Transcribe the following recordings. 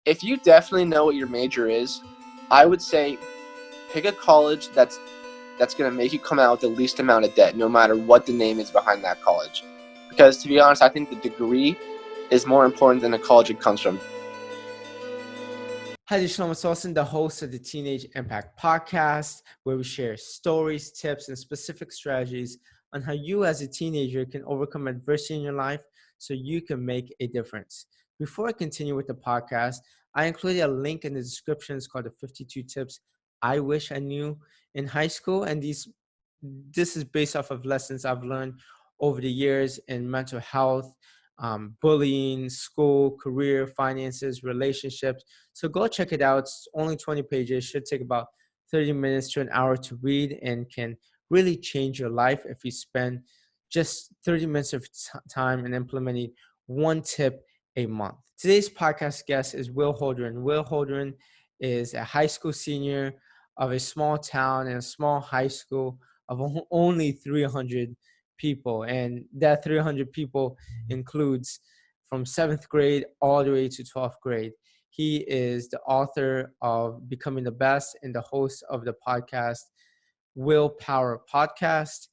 if you definitely know what your major is, I would say pick a college that's going to make you come out with the least amount of debt, no matter what the name is behind that college. Because to be honest, I think the degree is more important than the college it comes from. Hi, this is Shelomo Solson, the host of the Teenage Impact Podcast, where we share stories, tips, and specific strategies on how you as a teenager can overcome adversity in your life so you can make a difference. Before I continue with the podcast, I included a link in the description. It's called the 52 Tips I Wish I Knew in High School. And this is based off of lessons I've learned over the years in mental health, bullying, school, career, finances, relationships. So go check it out. It's only 20 pages. Should take about 30 minutes to an hour to read and can really change your life if you spend just 30 minutes of time and implementing one tip a month. Today's podcast guest is Will Holdren. Will Holdren is a high school senior of a small town and a small high school of only 300 people, and that 300 people includes from 7th grade all the way to 12th grade. He is the author of Becoming the Best and the host of the podcast WillPower Podcast,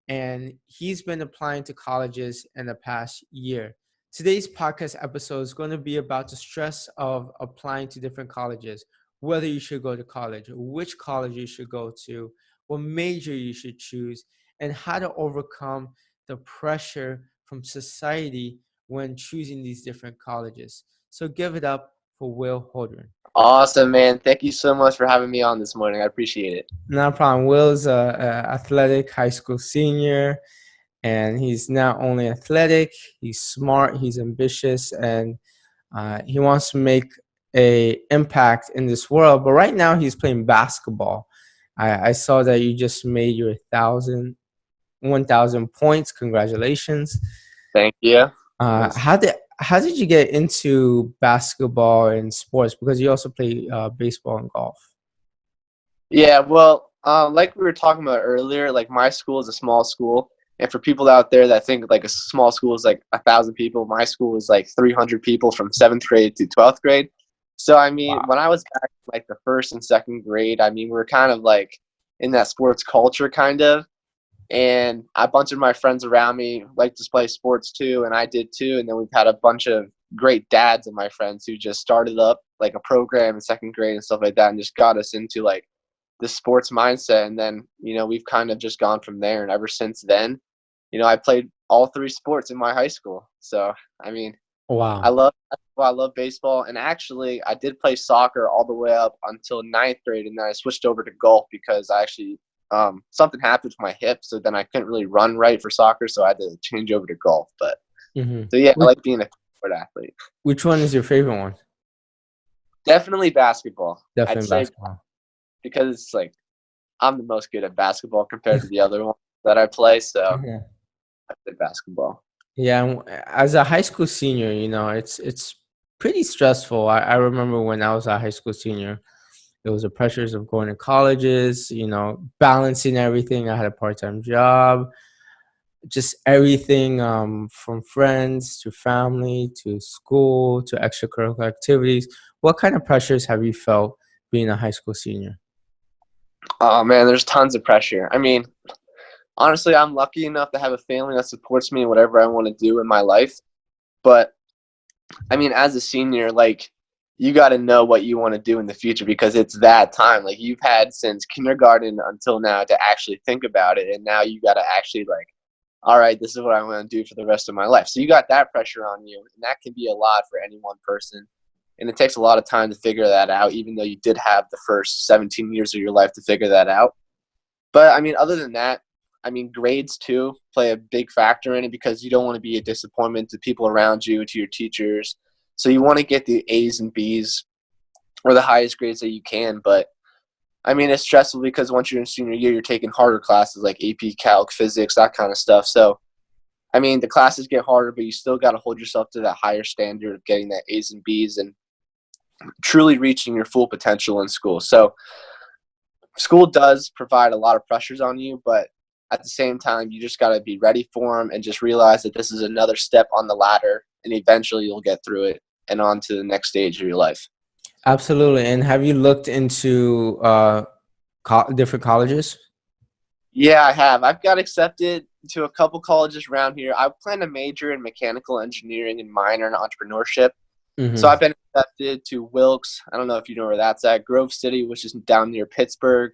and he's been applying to colleges in the past year. Today's podcast episode is going to be about the stress of applying to different colleges, whether you should go to college, which college you should go to, what major you should choose, and how to overcome the pressure from society when choosing these different colleges. So give it up for Will Holdren. Awesome, man. Thank you so much for having me on this morning. I appreciate it. No problem. Will's a athletic high school senior, and he's not only athletic, he's smart, he's ambitious, and he wants to make a impact in this world. But right now he's playing basketball. I saw that you just made your 1,000 points. Congratulations. Thank you. How did you get into basketball and sports? Because you also play baseball and golf. Yeah, well, like we were talking about earlier, like my school is a small school. And for people out there that think like a small school is like 1,000 people, my school is like 300 people from 7th grade to 12th grade. So, I mean, Wow. when I was back in like the 1st and 2nd grade, I mean, we were kind of like in that sports culture kind of. And a bunch of my friends around me like to play sports too, and I did too. And then we've had a bunch of great dads of my friends who just started up like a program in 2nd grade and stuff like that and just got us into like the sports mindset. And then, we've kind of just gone from there. And ever since then, I played all 3 sports in my high school. So, I mean, Wow. I love basketball, I love baseball. And actually, I did play soccer all the way up until 9th grade. And then I switched over to golf because I actually something happened to my hip. So then I couldn't really run right for soccer. So I had to change over to golf. But so, yeah, I like being a sport athlete. Which one is your favorite one? Definitely basketball. Definitely I'd say basketball. because it's like I'm the most good at basketball compared to the other one that I play. So I play basketball. Yeah, as a high school senior, it's pretty stressful. I remember when I was a high school senior, it was the pressures of going to colleges, balancing everything. I had a part-time job, just everything from friends to family to school to extracurricular activities. What kind of pressures have you felt being a high school senior? Oh, man, there's tons of pressure. I mean, honestly, I'm lucky enough to have a family that supports me in whatever I want to do in my life. But, I mean, as a senior, like, you got to know what you want to do in the future because it's that time. Like, you've had since kindergarten until now to actually think about it. And now you got to actually, like, all right, this is what I want to do for the rest of my life. So you got that pressure on you. And that can be a lot for any one person. And it takes a lot of time to figure that out, even though you did have the first 17 years of your life to figure that out. But, I mean, other than that, I mean, grades, too, play a big factor in it because you don't want to be a disappointment to people around you, to your teachers. So you want to get the A's and B's or the highest grades that you can. But, I mean, it's stressful because once you're in senior year, you're taking harder classes like AP, Calc, Physics, that kind of stuff. So, I mean, the classes get harder, but you still got to hold yourself to that higher standard of getting that A's and B's and truly reaching your full potential in school. So school does provide a lot of pressures on you, but at the same time, you just got to be ready for them and just realize that this is another step on the ladder, and eventually you'll get through it and on to the next stage of your life. Absolutely. And have you looked into different colleges? Yeah, I have. I've got accepted to a couple colleges around here. I plan to major in mechanical engineering and minor in entrepreneurship. So Mm-hmm. I've been accepted to Wilkes. I don't know if you know where that's at. Grove City, which is down near Pittsburgh.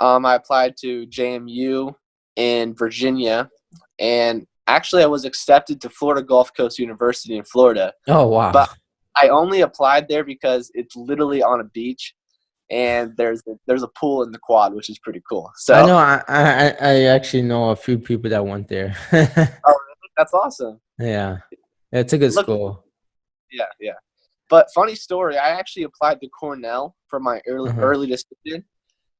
I applied to JMU in Virginia, and actually I was accepted to Florida Gulf Coast University in Florida. Oh, wow. But I only applied there because it's literally on a beach, and there's a pool in the quad, which is pretty cool. I So, know. I actually know a few people that went there. oh, really? That's awesome. Yeah, it's a good Look, school. yeah, yeah. But funny story, I actually applied to Cornell for my Uh-huh. early decision.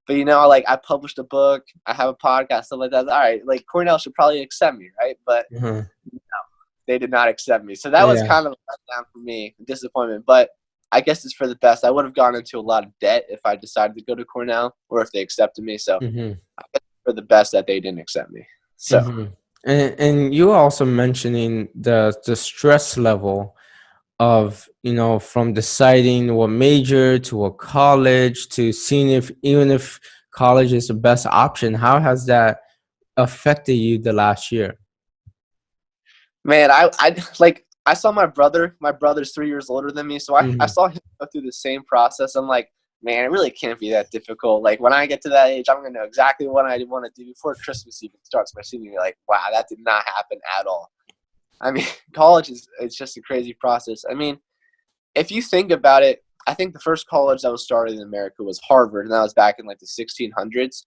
But like I published a book, I have a podcast, stuff like that. All right, like Cornell should probably accept me, right? But Uh-huh. they did not accept me. So that was Yeah. kind of a letdown for me, a disappointment. But I guess it's for the best. I would have gone into a lot of debt if I decided to go to Cornell or if they accepted me. So Mm-hmm. I guess it's for the best that they didn't accept me. So Mm-hmm. And you also mentioning the stress level of, from deciding what major to what college to seeing if even if college is the best option. How has that affected you the last year? man, I like I saw my brother. My brother's 3 years older than me, so I Mm-hmm. saw him go through the same process. I'm like, man, it really can't be that difficult. Like when I get to that age, I'm gonna know exactly what I want to do before Christmas even starts my senior year. Like, wow, that did not happen at all. I mean, college is it's just a crazy process. I mean, if you think about it, I think the first college that was started in America was Harvard, and that was back in like the 1600s.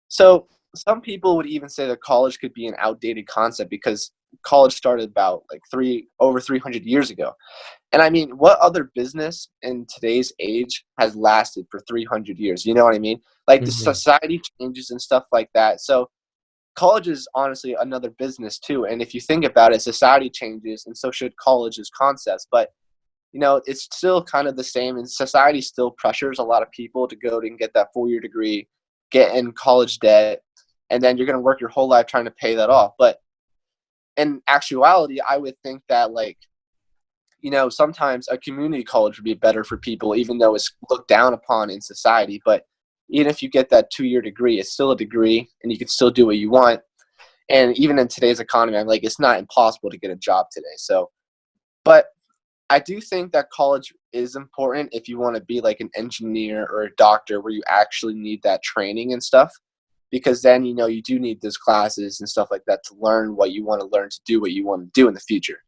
So some people would even say that college could be an outdated concept because college started about like over 300 years ago. And I mean, what other business in today's age has lasted for 300 years? You know what I mean? Like the Mm-hmm. society changes and stuff like that. So college is honestly another business too. And if you think about it, society changes and so should college's concepts. But it's still kind of the same, and society still pressures a lot of people to go and get that 4-year degree, get in college debt, and then you're going to work your whole life trying to pay that off. But in actuality, I would think that, like, sometimes a community college would be better for people, even though it's looked down upon in society. But even if you get that 2-year degree, it's still a degree, and you can still do what you want. And even in today's economy, I'm like, it's not impossible to get a job today. So, but I do think that college is important if you want to be like an engineer or a doctor where you actually need that training and stuff, because then you do need those classes and stuff like that to learn what you want to learn to do what you want to do in the future.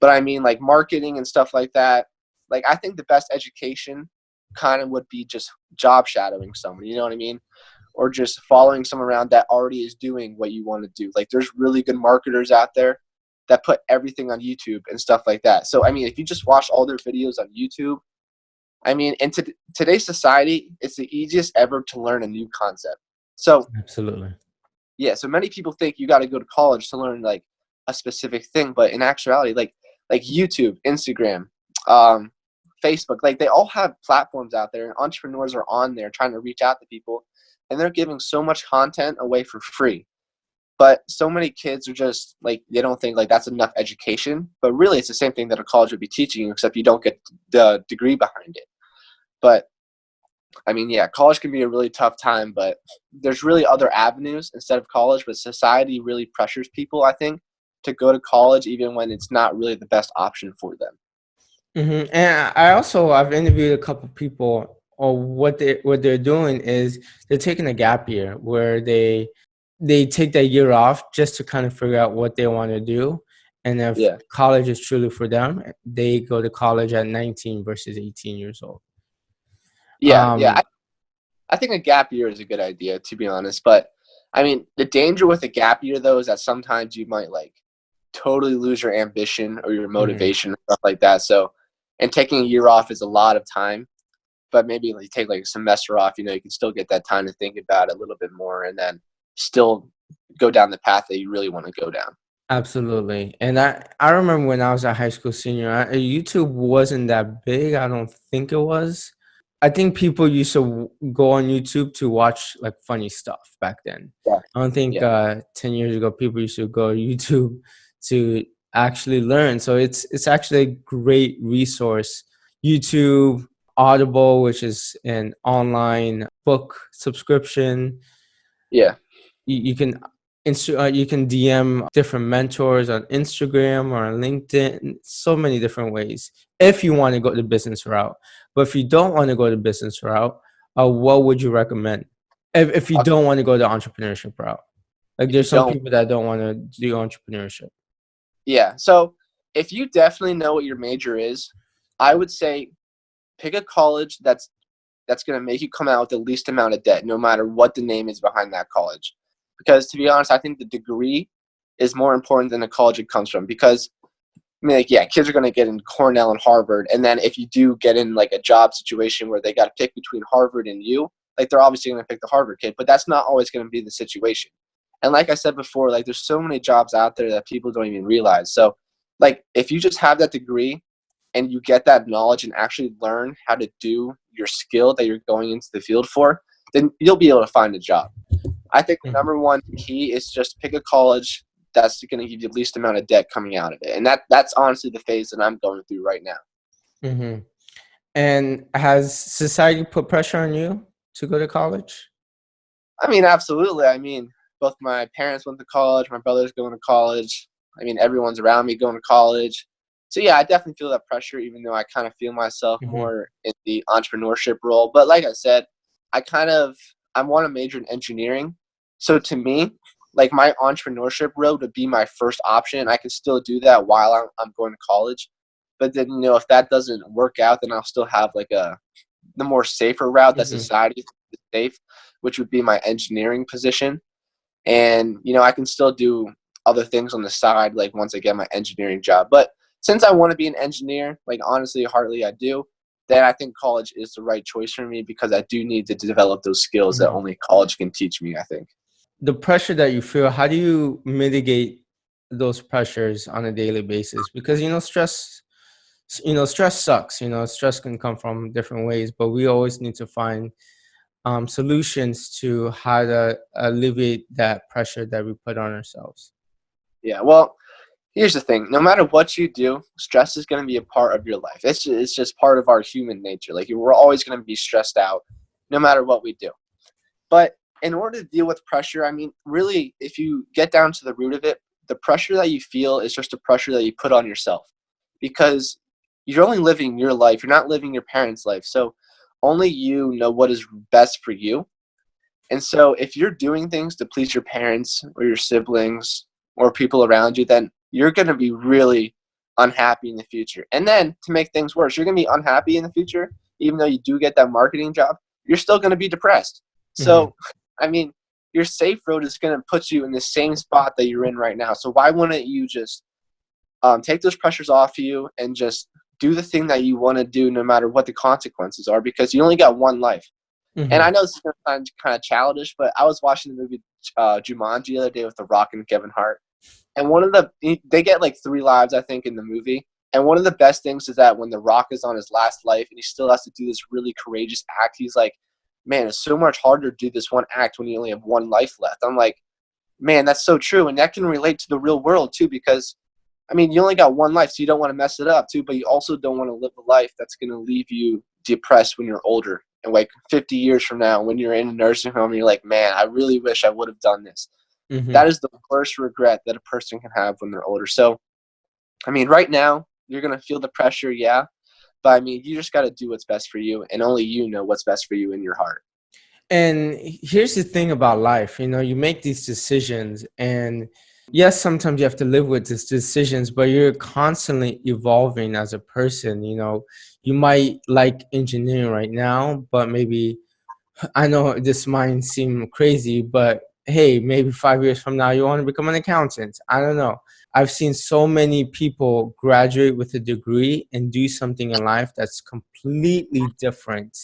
But I mean, like marketing and stuff like that, like I think the best education kind of would be just job shadowing someone, you know what I mean? Or just following someone around that already is doing what you want to do. Like there's really good marketers out there that put everything on YouTube and stuff like that. So I mean, if you just watch all their videos on YouTube, I mean, in today's society, it's the easiest ever to learn a new concept. So Absolutely. yeah, so many people think you got to go to college to learn like a specific thing, but in actuality, like YouTube, Instagram, um, Facebook, like they all have platforms out there, and entrepreneurs are on there trying to reach out to people, and they're giving so much content away for free. But so many kids are just like they don't think like that's enough education. But really, it's the same thing that a college would be teaching you, except you don't get the degree behind it. But I mean, yeah, college can be a really tough time, but there's really other avenues instead of college. But society really pressures people, I think, to go to college even when it's not really the best option for them. Mm-hmm. And I've interviewed a couple people, or what they're doing is they're taking a gap year where they take that year off just to kind of figure out what they want to do. And if Yeah, college is truly for them, they go to college at 19 versus 18 years old. yeah. Um, I think a gap year is a good idea, to be honest. But I mean, the danger with a gap year though is that sometimes you might like totally lose your ambition or your mhm. motivation and stuff like that. So, and taking a year off is a lot of time. But maybe like take like a semester off, you can still get that time to think about it a little bit more and then still go down the path that you really want to go down. Absolutely. And I remember when I was a high school senior, YouTube wasn't that big. I don't think it was. I think people used to go on YouTube to watch like funny stuff back then. Yeah. I don't think Yeah. 10 years ago people used to go to YouTube to actually learn. So it's actually a great resource. YouTube, Audible, which is an online book subscription. Yeah. You can you can DM different mentors on Instagram or on LinkedIn, so many different ways if you want to go the business route. But if you don't want to go the business route, what would you recommend? If you don't want to go the entrepreneurship route, like If you there's some don't, people that don't want to do entrepreneurship. yeah. So if you definitely know what your major is, I would say pick a college that's going to make you come out with the least amount of debt, no matter what the name is behind that college. Because to be honest, I think the degree is more important than the college it comes from. Because I mean, like, yeah, kids are going to get in Cornell and Harvard, and then if you do get in like a job situation where they got to pick between Harvard and you, like they're obviously going to pick the Harvard kid. But that's not always going to be the situation. And like I said before, like there's so many jobs out there that people don't even realize. So, like if you just have that degree and you get that knowledge and actually learn how to do your skill that you're going into the field for, then you'll be able to find a job. I think the number one key is just pick a college that's going to give you the least amount of debt coming out of it. And that's honestly the phase that I'm going through right now. Mm-hmm. And has society put pressure on you to go to college? I mean, absolutely. I mean, both my parents went to college, my brother's going to college. I mean, everyone's around me going to college. So yeah, I definitely feel that pressure, even though I kind of feel myself Mm-hmm. more in the entrepreneurship role. But like I said, I want to major in engineering. So to me, like my entrepreneurship road would be my first option. I can still do that while I'm going to college. But then, if that doesn't work out, then I'll still have like the more safer route that Mm-hmm. society is safe, which would be my engineering position. And, I can still do other things on the side, like once I get my engineering job. But since I want to be an engineer, like honestly, heartily I do, then I think college is the right choice for me because I do need to develop those skills that Mm-hmm. only college can teach me, I think. The pressure that you feel, how do you mitigate those pressures on a daily basis? Because stress sucks. Stress can come from different ways, but we always need to find solutions to how to alleviate that pressure that we put on ourselves. Yeah, well, here's the thing. No matter what you do, stress is going to be a part of your life. It's just part of our human nature. Like we're always going to be stressed out no matter what we do. But in order to deal with pressure, I mean, really, if you get down to the root of it, the pressure that you feel is just a pressure that you put on yourself because you're only living your life. You're not living your parents' life. So only you know what is best for you. And so if you're doing things to please your parents or your siblings or people around you, then you're going to be really unhappy in the future. And then to make things worse, you're going to be unhappy in the future, even though you do get that marketing job, you're still going to be depressed. Mm-hmm. So, I mean, your safe road is going to put you in the same spot that you're in right now. So why wouldn't you just take those pressures off you and just do the thing that you want to do no matter what the consequences are because you only got one life. And Mm-hmm. I know this is going to sound kind of childish, but I was watching the movie Jumanji the other day with The Rock and Kevin Hart. And they get like 3 lives, I think, in the movie. And one of the best things is that when The Rock is on his last life and he still has to do this really courageous act, he's like, man, it's so much harder to do this one act when you only have one life left. I'm like, man, that's so true. And that can relate to the real world too, because I mean, you only got one life, so you don't want to mess it up too, but you also don't want to live a life that's going to leave you depressed when you're older. And like 50 years from now, when you're in a nursing home, you're like, man, I really wish I would have done this. Mm-hmm. That is the worst regret that a person can have when they're older. So, I mean, right now, you're going to feel the pressure, yeah. But I mean, you just got to do what's best for you, and only you know what's best for you in your heart. And here's the thing about life, you make these decisions, and yes, sometimes you have to live with these decisions, but you're constantly evolving as a person. You might like engineering right now, but maybe, I know this might seem crazy, but hey, maybe 5 years from now, you want to become an accountant. I don't know. I've seen so many people graduate with a degree and do something in life that's completely different.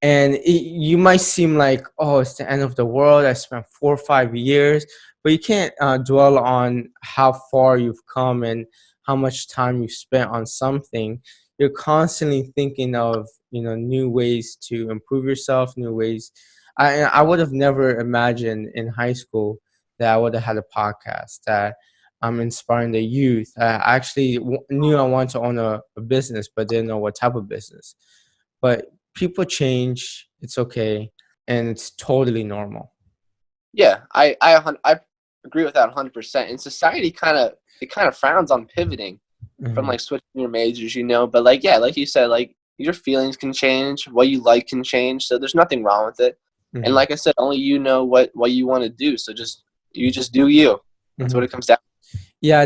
And you might seem like, oh, it's the end of the world. I spent 4 or 5 years, but you can't dwell on how far you've come and how much time you've spent on something. You're constantly thinking of new ways to improve yourself, new ways. I would have never imagined in high school that I would have had a podcast, that I'm inspiring the youth. I actually knew I wanted to own a business, but didn't know what type of business. but people change. It's okay. And it's totally normal. Yeah, I agree with that 100%. And society kind of frowns on pivoting from Mhm. like switching your majors, but like, yeah, like you said, like your feelings can change, what you like can change, so there's nothing wrong with it. And Mhm. like I said, only you know what you want to do, so you just do you. That's what Mhm. it comes down. Yeah,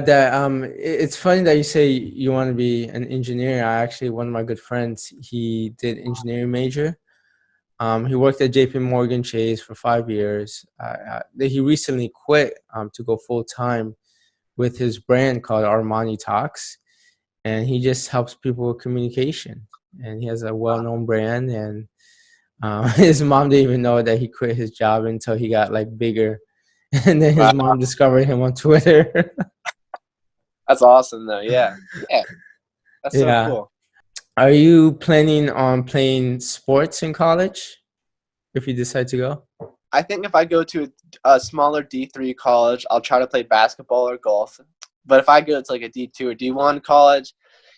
it's funny that you say you want to be an engineer. I actually, one of my good friends, he did engineering major. He worked at JP Morgan Chase for 5 years. He recently quit to go full time with his brand called Armani Talks, and he just helps people with communication. And he has a well-known brand, and his mom didn't even know that he quit his job until he got like bigger, and then his Wow, mom discovered him on Twitter. that's awesome though. Yeah, yeah, that's so Yeah. cool. Are you planning on playing sports in college if you decide to go? I think if I go to a smaller D3 college, I'll try to play basketball or golf. But if I go to like a D2 or D1 college,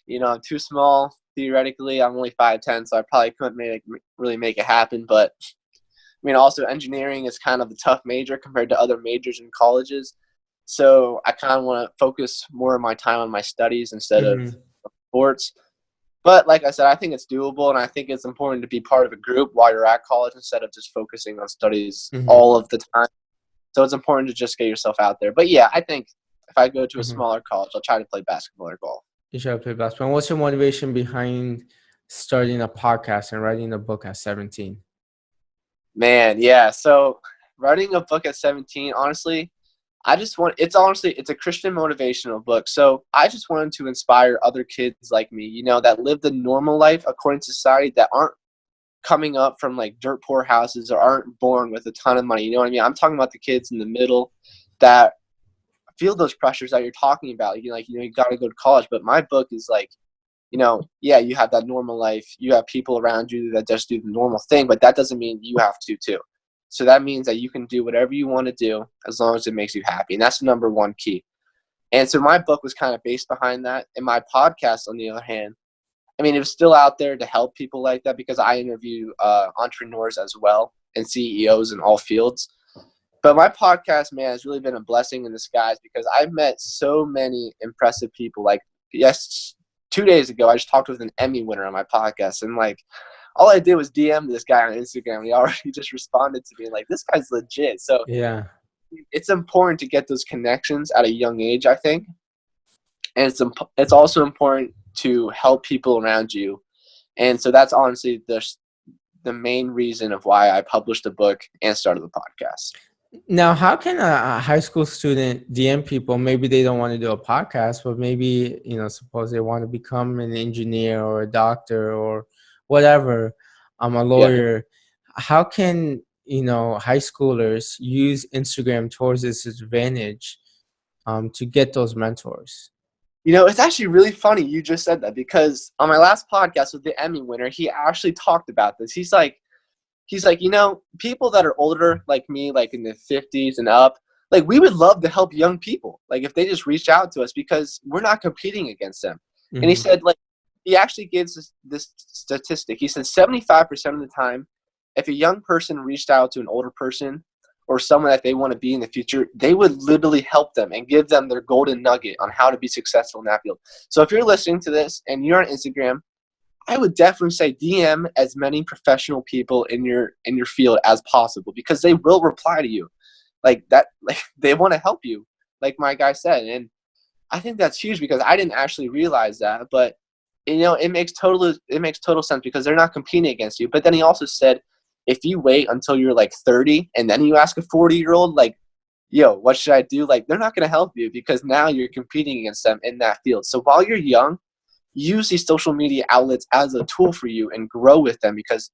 I'm too small. Theoretically, I'm only 5'10", so I probably couldn't really make it happen. But I mean, also engineering is kind of a tough major compared to other majors in colleges. So I kind of want to focus more of my time on my studies instead of Hmm. sports. But like I said, I think it's doable, and I think it's important to be part of a group while you're at college instead of just focusing on studies Hmm. all of the time. So it's important to just get yourself out there. But yeah, I think if I go to a Hmm. smaller college, I'll try to play basketball or golf. You should play basketball. And what's your motivation behind starting a podcast and writing a book at 17? Man, yeah. So writing a book at 17, honestly, it's a Christian motivational book. So I just wanted to inspire other kids like me, that live the normal life according to society, that aren't coming up from like dirt poor houses or aren't born with a ton of money. You know what I mean? I'm talking about the kids in the middle that feel those pressures that you're talking about. You got to go to college. But my book is like, yeah, you have that normal life. You have people around you that just do the normal thing, but that doesn't mean you have to too. So that means that you can do whatever you want to do as long as it makes you happy. And that's the number one key. And so my book was kind of based behind that. And my podcast, on the other hand, I mean, it was still out there to help people like that because I interview entrepreneurs as well and CEOs in all fields. But my podcast, man, has really been a blessing in disguise because I've met so many impressive people. Like, yes, 2 days ago, I just talked with an Emmy winner on my podcast. And, like, all I did was DM this guy on Instagram. He already just responded to me like, this guy's legit. So Yeah. it's important to get those connections at a young age, I think. And it's also important to help people around you. And so that's honestly the main reason of why I published a book and started the podcast. Now, how can a high school student DM people? Maybe they don't want to do a podcast, but maybe, suppose they want to become an engineer or a doctor or whatever, a Yeah. lawyer. How can, high schoolers use Instagram towards this advantage to get those mentors? It's actually really funny you just said that because on my last podcast with the Emmy winner, he actually talked about this. He's like, people that are older like me, like in the 50s and up, like we would love to help young people. Like if they just reach out to us because we're not competing against them. And he Hmm. said, like, he actually gives this statistic. He said 75% of the time, if a young person reached out to an older person or someone that they want to be in the future, they would literally help them and give them their golden nugget on how to be successful in that field. So if you're listening to this and you're on Instagram, I would definitely say DM as many professional people in your field as possible because they will reply to you like that. Like they want to help you, like my guy said. And I think that's huge because I didn't actually realize that, but it makes total sense because they're not competing against you. But then he also said, if you wait until you're like 30 and then you ask a 40-year-old, like, yo, what should I do? Like, they're not going to help you because now you're competing against them in that field. So while you're young, use these social media outlets as a tool for you and grow with them because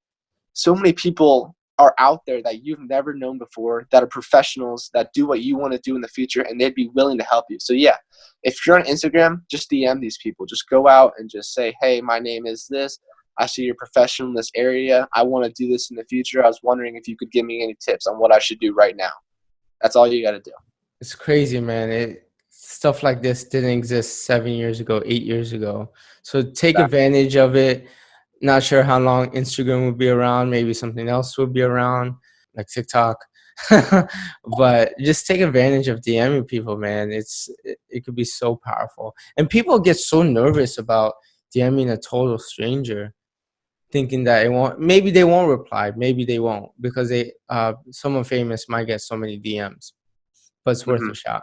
so many people are out there that you've never known before that are professionals that do what you want to do in the future and they'd be willing to help you. So yeah, if you're on Instagram, just DM these people. Just go out and just say, hey, my name is this. I see you're a professional in this area. I want to do this in the future. I was wondering if you could give me any tips on what I should do right now. That's all you got to do. It's crazy, man. Stuff like this didn't exist 7 years ago, 8 years ago. So take advantage of it. Not sure how long Instagram will be around. Maybe something else will be around, like TikTok. But just take advantage of DMing people, man. It could be so powerful. And people get so nervous about DMing a total stranger, thinking that it won't. Maybe they won't reply. Maybe they won't, because someone famous might get so many DMs. But it's worth Hmm. a shot.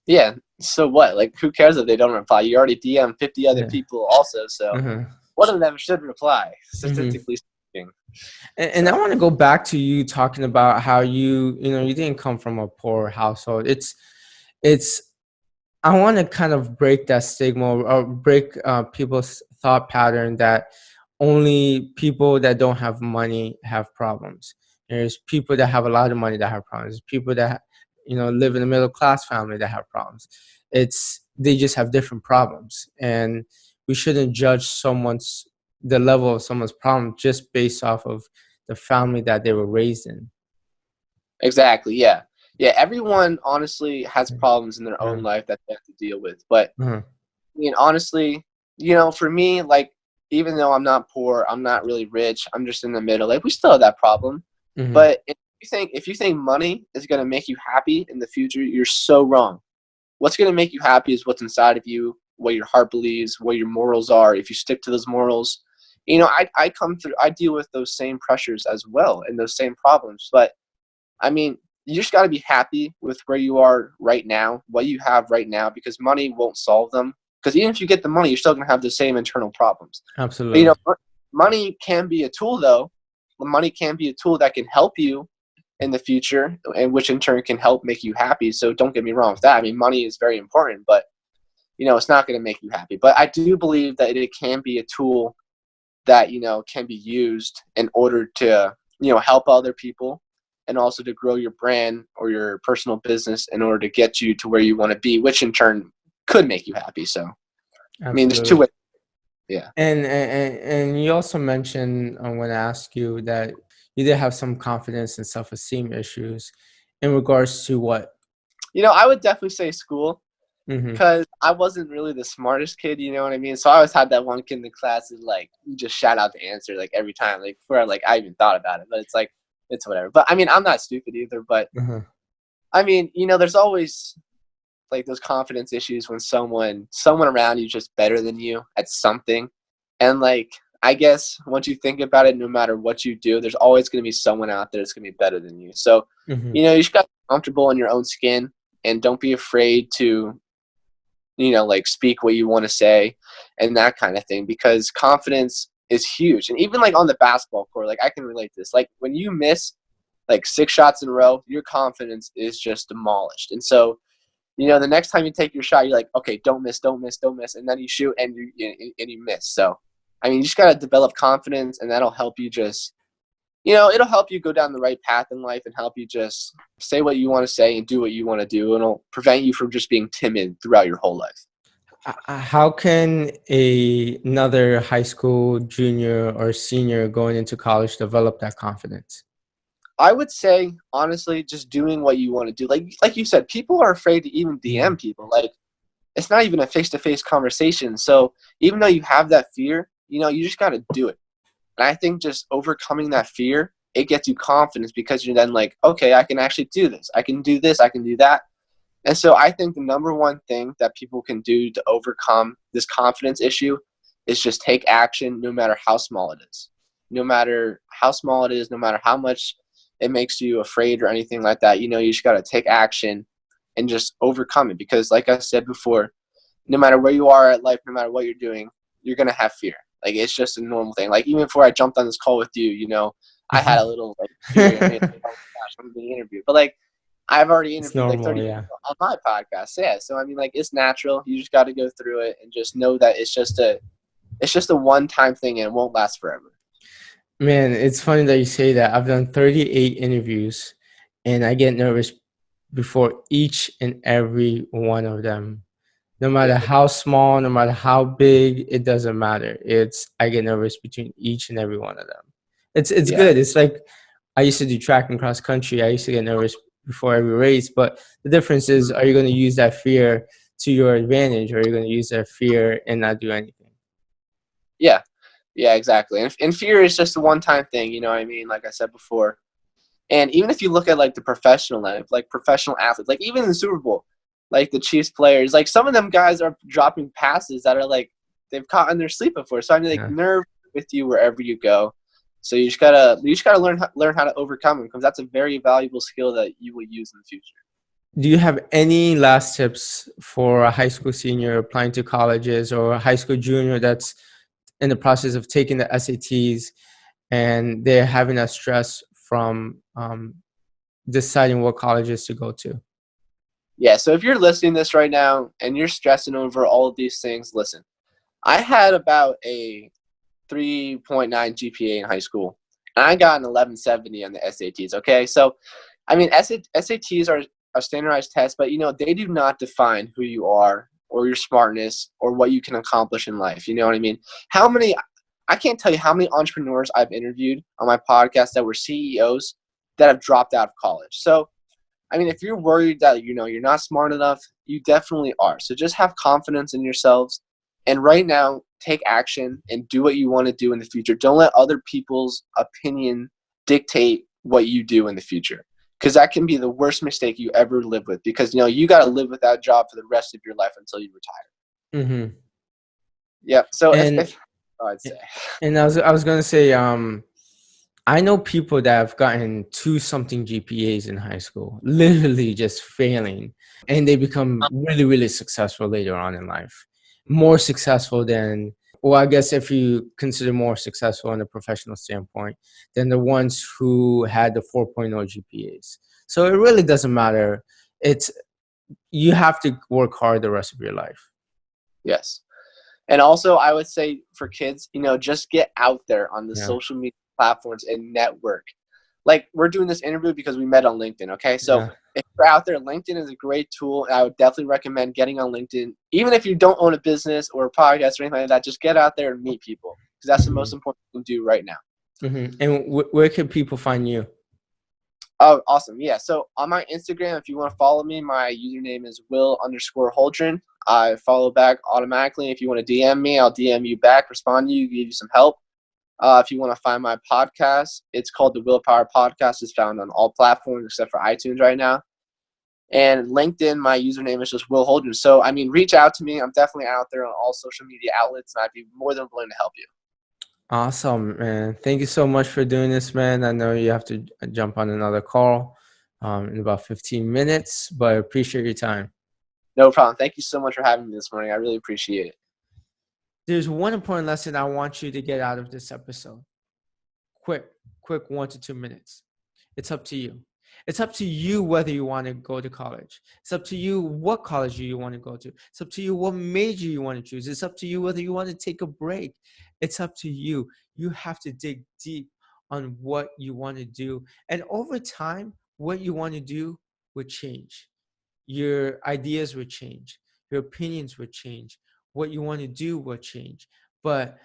Yeah. So what? Like, who cares if they don't reply? You already DM 50 other Yeah. people also, so one of them should reply, Mm-hmm. statistically speaking. And I So want to go back to you talking about how you didn't come from a poor household. It's I want to kind of break that stigma, or break people's thought pattern that only people that don't have money have problems. There's people that have a lot of money that have problems. There's people that live in a middle class family that have problems. They just have different problems, and we shouldn't judge the level of someone's problem just based off of the family that they were raised in. exactly, yeah. Yeah, everyone honestly has problems in their own Uh-huh. life that they have to deal with. But Uh-huh. I mean, honestly, for me, like, even though I'm not poor, I'm not really rich, I'm just in the middle. Like, we still have that problem. Mhm. But if you think money is gonna make you happy in the future, you're so wrong. What's gonna make you happy is what's inside of you, what your heart believes, what your morals are. If you stick to those morals, I deal with those same pressures as well and those same problems. But I mean, you just got to be happy with where you are right now, what you have right now, because money won't solve them. Because even if you get the money, you're still going to have the same internal problems. But Absolutely. money can be a tool, though. Money can be a tool that can help you in the future, and which in turn can help make you happy. So don't get me wrong with that. I mean, money is very important, but it's not going to make you happy. But I do believe that it can be a tool that can be used in order to help other people, and also to grow your brand or your personal business in order to get you to where you want to be, which in turn could make you happy. So I mean, there's two Absolutely. ways. Yeah. And you also mentioned, when I asked you, that you did have some confidence and self-esteem issues in regards to what? I would definitely say school, Mm-hmm. because I wasn't really the smartest kid, you know what I mean? So I always had that one kid in the class that, like, just shout out the answer, like, every time, like, before, like, I even thought about it. But it's like, it's whatever. But I mean, I'm not stupid either. But Uh-huh. I mean, there's always like those confidence issues when someone around you is just better than you at something. And like, I guess once you think about it, no matter what you do, there's always going to be someone out there that's going to be better than you. So Mm-hmm. you just got to be comfortable in your own skin, and don't be afraid to like, speak what you want to say and that kind of thing, because confidence is huge. And even like on the basketball court, like, I can relate to this. Like, when you miss like 6 shots in a row, your confidence is just demolished. And so the next time you take your shot, you're like, okay, don't miss, don't miss, don't miss, and then you shoot and you miss. So I mean, you just gotta develop confidence, and that'll help you just it'll help you go down the right path in life, and help you just say what you want to say and do what you want to do, and it'll prevent you from just being timid throughout your whole life. How can another high school junior or senior going into college develop that confidence? I would say, honestly, just doing what you want to do. Like you said, people are afraid to even Mm-hmm. DM people. Like, it's not even a face-to-face conversation. So even though you have that fear, you just got to do it. And I think just overcoming that fear, it gets you confidence, because you're then like, okay, I can actually do this. I can do this. I can do that. And so I think the number one thing that people can do to overcome this confidence issue is just take action, no matter how small it is. No matter how small it is, no matter how much it makes you afraid or anything like that, you just got to take action and just overcome it. Because like I said before, no matter where you are at life, no matter what you're doing, you're going to have fear. Like, it's just a normal thing. Like, even before I jumped on this call with you, I had a little like fear. I mean, like, oh my gosh, I'm being interviewed. But like, I've already It's interviewed like normal, 30 yeah. people on my podcast. So, yeah. So I mean, like, it's natural. You just got to go through it and just know that it's just a one-time thing, and it won't last forever. Man, it's funny that you say that. I've done 38 interviews, and I get nervous before each and every one of them. No matter Yeah. how small, no matter how big, it doesn't matter. I get nervous between each and every one of them. It's Yeah. good. It's like I used to do track and cross country. I used to get nervous before every race, but the difference is, Mhm. are you going to use that fear to your advantage, or are you going to use that fear and not do anything? Yeah. Yeah, exactly. And fear is just a one-time thing, you know what I mean? Like I said before. And even if you look at like the professional life, like professional athletes, like even in the Super Bowl, like the Chiefs players, like some of them guys are dropping passes that are like they've caught in their sleep before. So I mean, like Yeah. nerve with you wherever you go. So you just gotta learn how to overcome them, because that's a very valuable skill that you will use in the future. Do you have any last tips for a high school senior applying to colleges, or a high school junior that's in the process of taking the SATs and they're having that stress from deciding what colleges to go to? Yeah. So if you're listening to this right now and you're stressing over all of these things, listen. I had about a 3.9 GPA in high school, and I got an 1170 on the SATs. Okay, so I mean, SATs are a standardized test, but you know they do not define who you are or your smartness or what you can accomplish in life. You know what I mean? I can't tell you how many entrepreneurs I've interviewed on my podcast that were CEOs that have dropped out of college. So I mean, if you're worried that you're not smart enough, you definitely are. So just have confidence in yourselves, and right now take action and do what you want to do in the future. Don't let other people's opinion dictate what you do in the future, because that can be the worst mistake you ever live with, because you got to live with that job for the rest of your life until you retire. Mm-hmm. Yep. So And if I'd say. I was gonna say, I know people that have gotten two something GPAs in high school, literally just failing, and they become really, really successful later on in life. More successful than, well, I guess if you consider more successful in a professional standpoint than the ones who had the 4.0 GPAs. So it really doesn't matter. It's, you have to work hard the rest of your life. Yes. And also, I would say for kids, just get out there on the Yeah. social media platforms and network. Like, we're doing this interview because we met on LinkedIn, okay? So Yeah. if you're out there, LinkedIn is a great tool, and I would definitely recommend getting on LinkedIn. Even if you don't own a business or a podcast or anything like that, just get out there and meet people, because that's the most Mm-hmm. important thing to do right now. Mm-hmm. And where can people find you? Oh, awesome. Yeah. So on my Instagram, if you want to follow me, my username is Will_Holdren. I follow back automatically. If you want to DM me, I'll DM you back, respond to you, give you some help. If you want to find my podcast, it's called the WillPower Podcast. It's found on all platforms except for iTunes right now. And LinkedIn, my username is just Will Holdren. So, I mean, reach out to me. I'm definitely out there on all social media outlets, and I'd be more than willing to help you. Awesome, man. Thank you so much for doing this, man. I know you have to jump on another call in about 15 minutes, but I appreciate your time. No problem. Thank you so much for having me this morning. I really appreciate it. There's one important lesson I want you to get out of this episode. Quick 1 to 2 minutes. It's up to you. It's up to you whether you want to go to college. It's up to you what college you want to go to. It's up to you what major you want to choose. It's up to you whether you want to take a break. It's up to you. You have to dig deep on what you want to do. And over time, what you want to do would change. Your ideas would change. Your opinions would change. What you want to do will change. But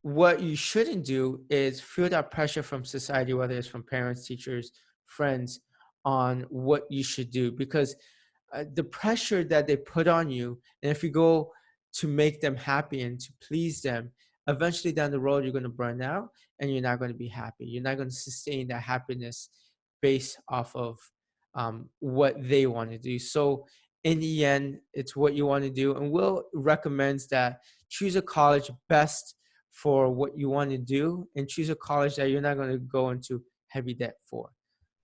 what you shouldn't do is feel that pressure from society, whether it's from parents, teachers, friends, on what you should do, because the pressure that they put on you, and if you go to make them happy and to please them, eventually down the road you're going to burn out and you're not going to be happy. You're not going to sustain that happiness based off of what they want to do. So in the end, it's what you want to do, and Will recommends that choose a college best for what you want to do, and choose a college that you're not going to go into heavy debt for.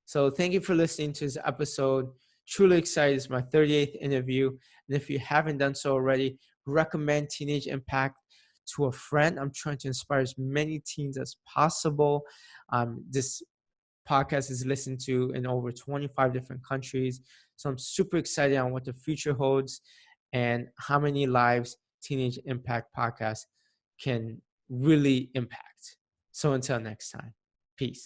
So thank you for listening to this episode. Truly excited. It's my 38th interview. And if you haven't done so already, recommend Teenage Impact to a friend. I'm trying to inspire as many teens as possible. This podcast is listened to in over 25 different countries. So I'm super excited on what the future holds and how many lives Teenage Impact Podcast can really impact. So until next time, peace.